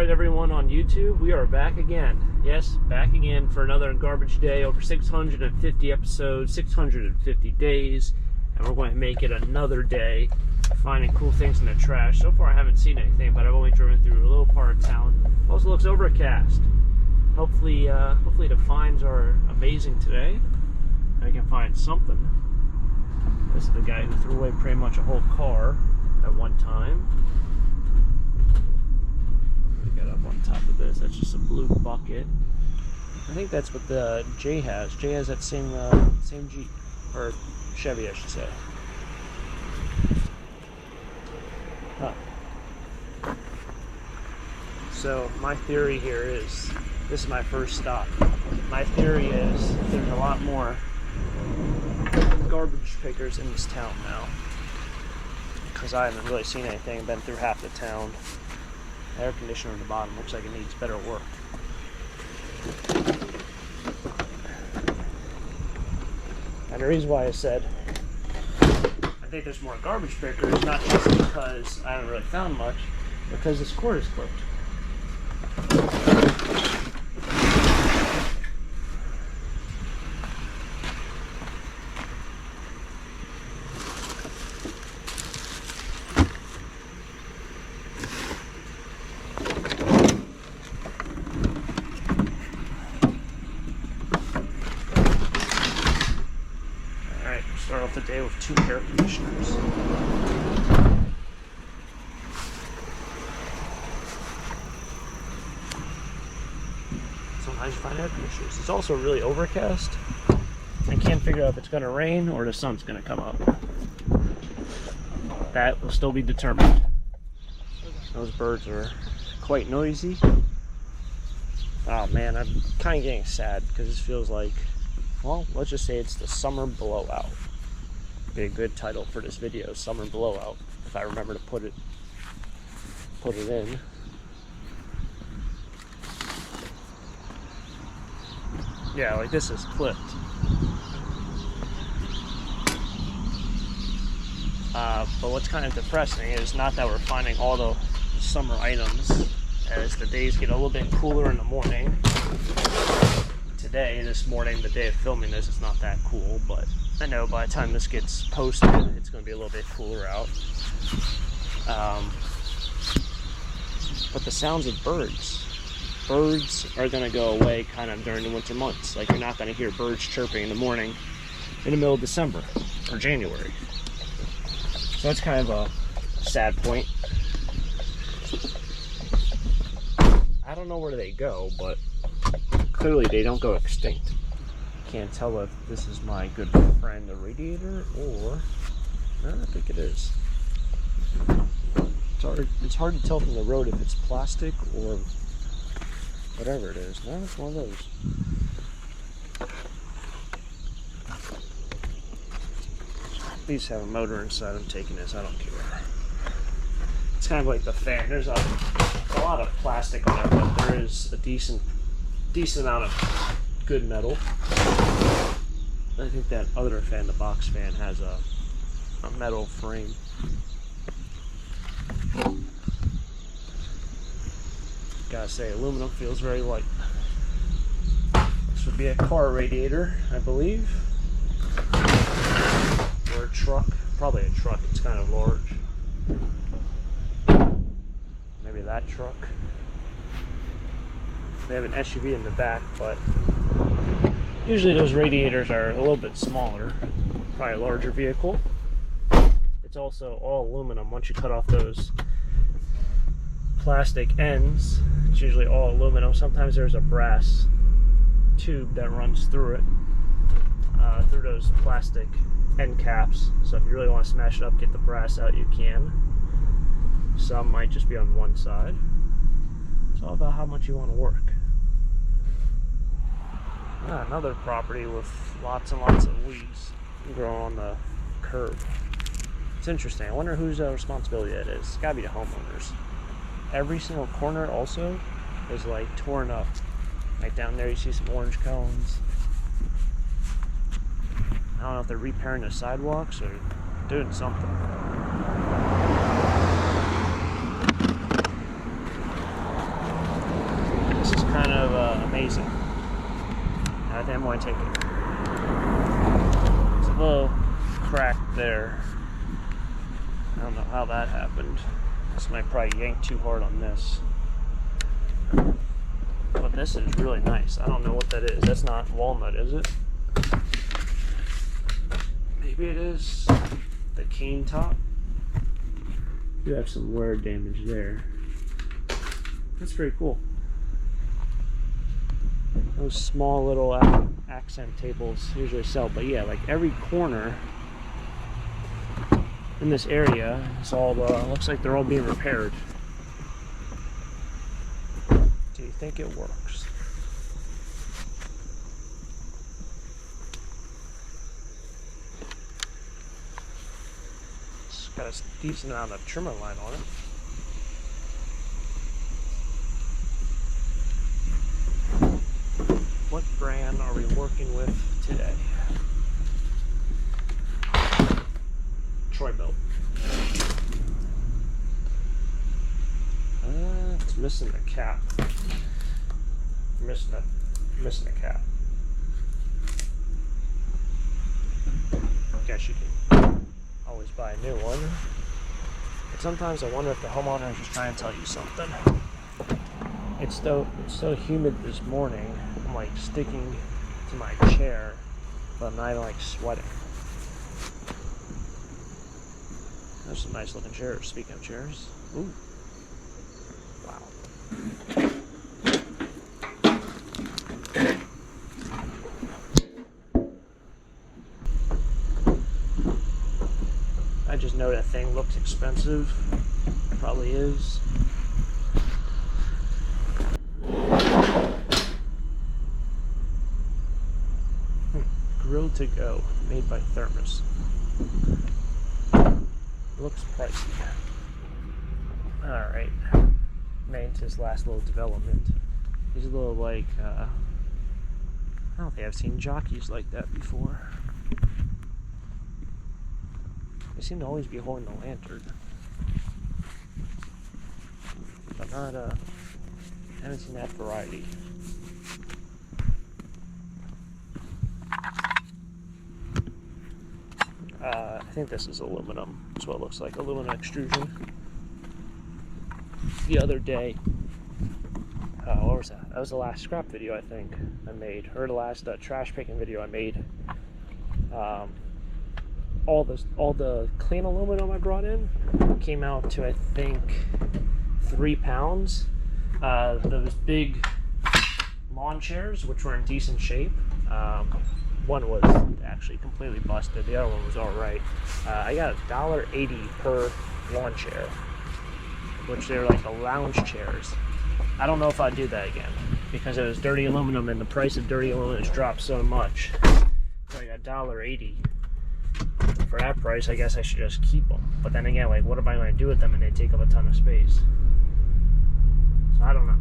Alright everyone on YouTube, we are back again. Yes, back again for another garbage day, over 650 episodes, 650 days, and we're going to make it another day finding cool things in the trash. So far I haven't seen anything, but I've only driven through a little part of town. Also looks overcast. Hopefully the finds are amazing today. I can find something. This is the guy who threw away pretty much a whole car at one time. Up on top of this, that's just a blue bucket. I think that's what the Jay has. Jay has that same Jeep, or Chevy I should say. Huh. So my theory here is, this is my first stop. My theory is there's a lot more garbage pickers in this town now, because I haven't really seen anything. Been through half the town. Air conditioner on the bottom looks like it needs better work. And the reason why I said I think there's more garbage pickers, not just because I haven't really found much, because this cord is clipped. Start off the day with 2 air conditioners. Sometimes you find air conditioners. It's also really overcast. I can't figure out if it's going to rain or the sun's going to come up. That will still be determined. Those birds are quite noisy. Oh man, I'm kind of getting sad because this feels like, well, let's just say it's the summer blowout. Be a good title for this video, summer blowout, if I remember to put it in. Yeah, like this is clipped. But what's kind of depressing is not that we're finding all the summer items, as the days get a little bit cooler in the morning. Today, this morning, the day of filming this, it's not that cool, but I know by the time this gets posted, it's going to be a little bit cooler out. But the sounds of birds are going to go away kind of during the winter months. Like, you're not going to hear birds chirping in the morning in the middle of December or January. So that's kind of a sad point. I don't know where they go, but clearly they don't go extinct. Can't tell if this is my good friend the Radiator or no, I think it is. It's hard to tell from the road if it's plastic or whatever it is. No, it's one of those. These have a motor inside. I'm taking this. I don't care. It's kind of like the fan. There's a lot of plastic on it, but there is a decent amount of good metal. I think that other fan, the box fan, has a metal frame. Gotta say, aluminum feels very light. This would be a car radiator, I believe. Or a truck. Probably a truck, it's kind of large. Maybe that truck. They have an SUV in the back, but usually those radiators are a little bit smaller, probably a larger vehicle. It's also all aluminum. Once you cut off those plastic ends, it's usually all aluminum. Sometimes there's a brass tube that runs through it, through those plastic end caps. So if you really want to smash it up, get the brass out, you can. Some might just be on one side. It's all about how much you want to work. Another property with lots and lots of weeds growing on the curb. It's interesting. I wonder whose responsibility that is. It's gotta be the homeowners. Every single corner also is like torn up. Like down there you see some orange cones. I don't know if they're repairing the sidewalks or doing something. can't take it. It's a little cracked there. I don't know how that happened. This might probably yank too hard on this. But this is really nice. I don't know what that is. That's not walnut, is it? Maybe it is the cane top. You have some wear damage there. That's pretty cool. Those small little accent tables usually sell, but yeah, like every corner in this area is all looks like they're all being repaired. Do you think it works? It's got a decent amount of trimmer line on it. What brand are we working with today? Troy Belt. It's missing a cap. Missing a cap. Guess you can always buy a new one. But sometimes I wonder if the homeowner is just trying to tell you something. It's so humid this morning. I'm like sticking to my chair, but I'm not even like sweating. There's some nice looking chairs. Speaking of chairs, ooh, wow. I just know that thing looks expensive. Probably is. Grill to go, made by Thermos. Looks pricey. Alright. Made his last little development. He's a little like, I don't think I've seen jockeys like that before. They seem to always be holding the lantern. But not, I haven't seen that variety. I think this is aluminum. That's what it looks like, aluminum extrusion. The other day, what was that? That was the last scrap video I think I made, or the last trash picking video I made. All the clean aluminum I brought in came out to I think 3 pounds. Those big lawn chairs, which were in decent shape. One was actually completely busted. The other one was all right. I got $1.80 per lawn chair, which they're like the lounge chairs. I don't know if I'd do that again because it was dirty aluminum, and the price of dirty aluminum has dropped so much. So I got $1.80 for that price. I guess I should just keep them. But then again, like, what am I going to do with them? And they take up a ton of space. So I don't know.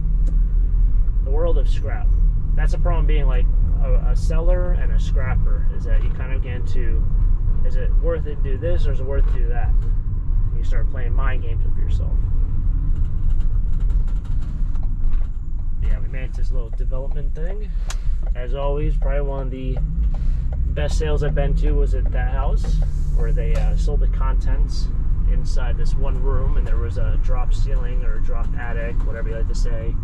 The world of scrap. That's the problem being like a seller and a scrapper, is that you kind of get into, is it worth it to do this or is it worth it to do that? And you start playing mind games with yourself. Yeah, we managed this little development thing. As always, probably one of the best sales I've been to was at that house where they sold the contents inside this one room, and there was a drop ceiling or a drop attic, whatever you like to say.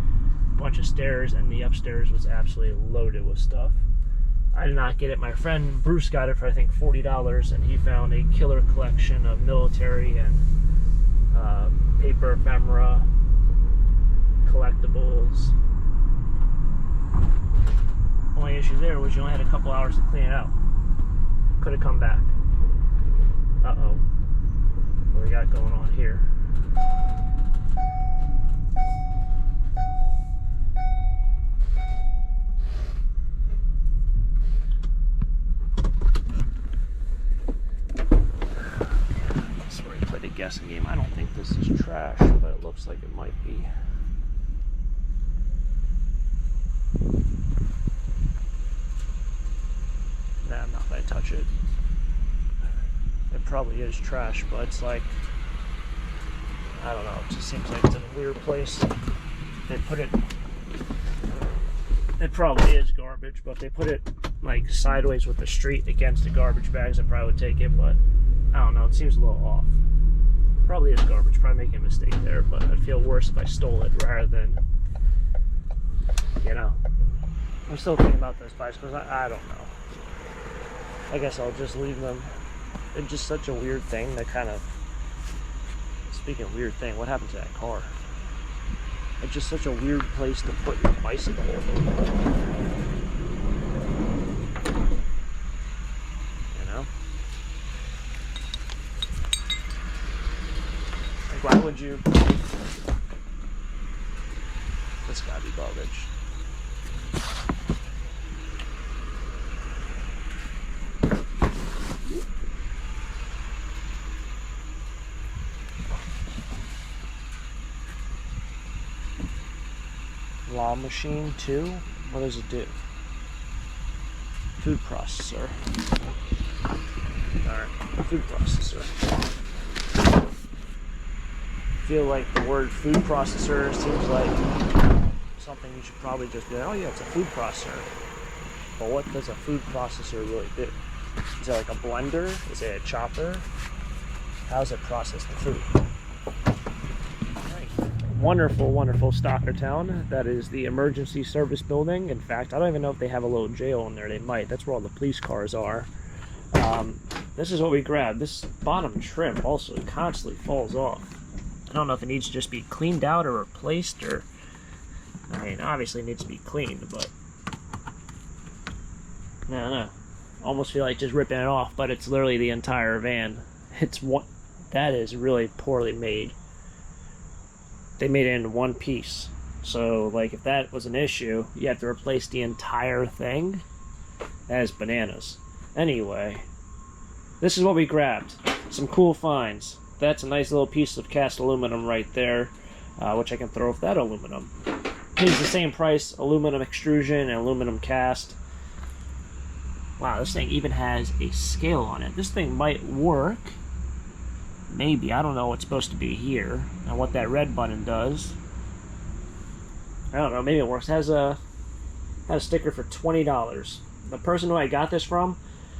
Bunch of stairs, and the upstairs was absolutely loaded with stuff. I did not get it. My friend Bruce got it for I think $40, and he found a killer collection of military and paper ephemera, collectibles. Only issue there was you only had a couple hours to clean it out. Could have come back. Uh-oh. What we got going on here? Guessing game. I don't think this is trash, but it looks like it might be. Nah, I'm not gonna touch it. It probably is trash, but it's like, I don't know, it just seems like it's in a weird place. They put it, it probably is garbage, but they put it like sideways with the street against the garbage bags, I probably would take it, but I don't know, it seems a little off. Probably is garbage, probably making a mistake there, but I'd feel worse if I stole it rather than, you know. I'm still thinking about those bicycles. I don't know. I guess I'll just leave them. It's just such a weird thing that kind of, speaking of weird thing, what happened to that car? It's just such a weird place to put your bicycle. You know? Like, why would you? That's gotta be garbage. Law machine 2? What does it do? Food processor. Alright, food processor. I feel like the word food processor seems like something you should probably just be like, oh yeah, it's a food processor. But what does a food processor really do? Is it like a blender? Is it a chopper? How does it process the food? Wonderful, wonderful STOCKERTOWN. That is the emergency service building. In fact, I don't even know if they have a little jail in there. They might. That's where all the police cars are. This is what we grabbed. This bottom trim also constantly falls off. I don't know if it needs to just be cleaned out or replaced, or, I mean, obviously it needs to be cleaned, but I don't know. Almost feel like just ripping it off, but it's literally the entire van. It's one that is really poorly made. They made it in one piece. So, like, if that was an issue, you have to replace the entire thing. That is bananas. Anyway, this is what we grabbed. Some cool finds. That's a nice little piece of cast aluminum right there, which I can throw with that aluminum. Pays the same price, aluminum extrusion and aluminum cast. Wow, this thing even has a scale on it. This thing might work. Maybe. I don't know what's supposed to be here and what that red button does. I don't know. Maybe it works. It has a sticker for $20. The person who I got this from,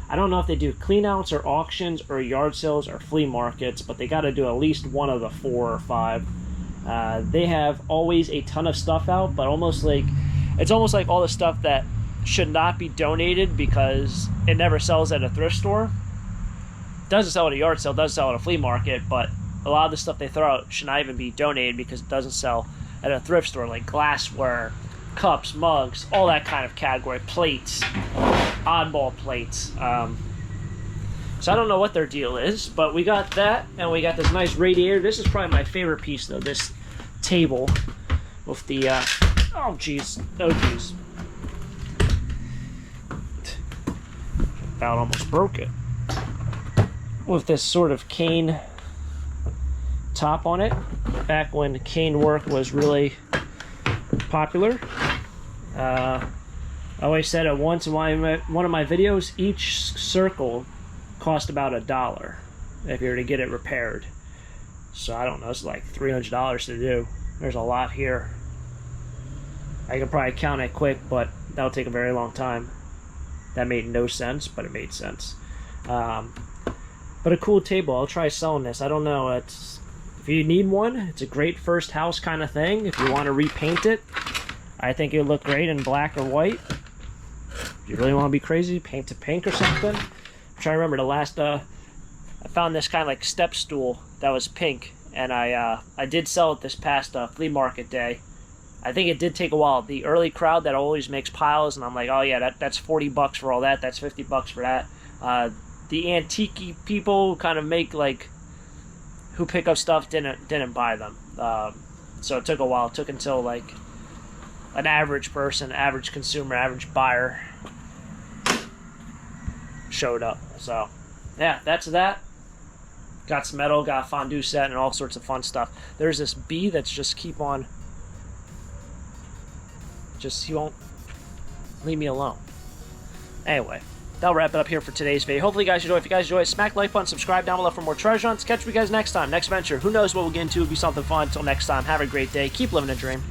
I don't know if they do cleanouts or auctions or yard sales or flea markets, but they got to do at least one of the 4 or 5. They have always a ton of stuff out, but it's almost like all the stuff that should not be donated because it never sells at a thrift store. Doesn't sell at a yard sale, doesn't sell at a flea market, but a lot of the stuff they throw out should not even be donated because it doesn't sell at a thrift store, like glassware, cups, mugs, all that kind of category, plates, oddball plates. So I don't know what their deal is, but we got that, and we got this nice radiator. This is probably my favorite piece, though, this table with the, oh geez, about almost broke it. With this sort of cane top on it, back when cane work was really popular. I always said it once in one of my videos, each circle cost about $1 if you were to get it repaired. So I don't know, it's like $300 to do. There's a lot here. I could probably count it quick, but that'll take a very long time. That made no sense, but it made sense. But a cool table. I'll try selling this. I don't know. If you need one, it's a great first house kind of thing. If you want to repaint it, I think it would look great in black or white. If you really want to be crazy, paint to pink or something. I'm trying to remember the last. I found this kind of like step stool that was pink, and I did sell it this past flea market day. I think it did take a while. The early crowd that always makes piles, and I'm like, oh yeah, that's $40 for all that. That's $50 for that. The antique people kind of make like who pick up stuff didn't buy them, so it took a while. It took until like an average person, average consumer, average buyer showed up. So yeah, that's that. Got some metal, got a fondue set, and all sorts of fun stuff. There's this bee that's just he won't leave me alone. Anyway, that'll wrap it up here for today's video. Hopefully you guys enjoy. If you guys enjoy it, smack the like button, subscribe down below for more treasure hunts. Catch you guys next time, next venture. Who knows what we'll get into? It'll be something fun. Until next time, have a great day. Keep living a dream.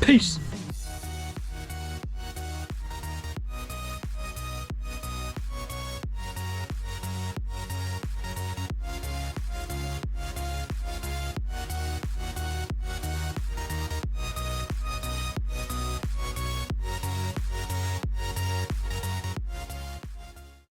Peace.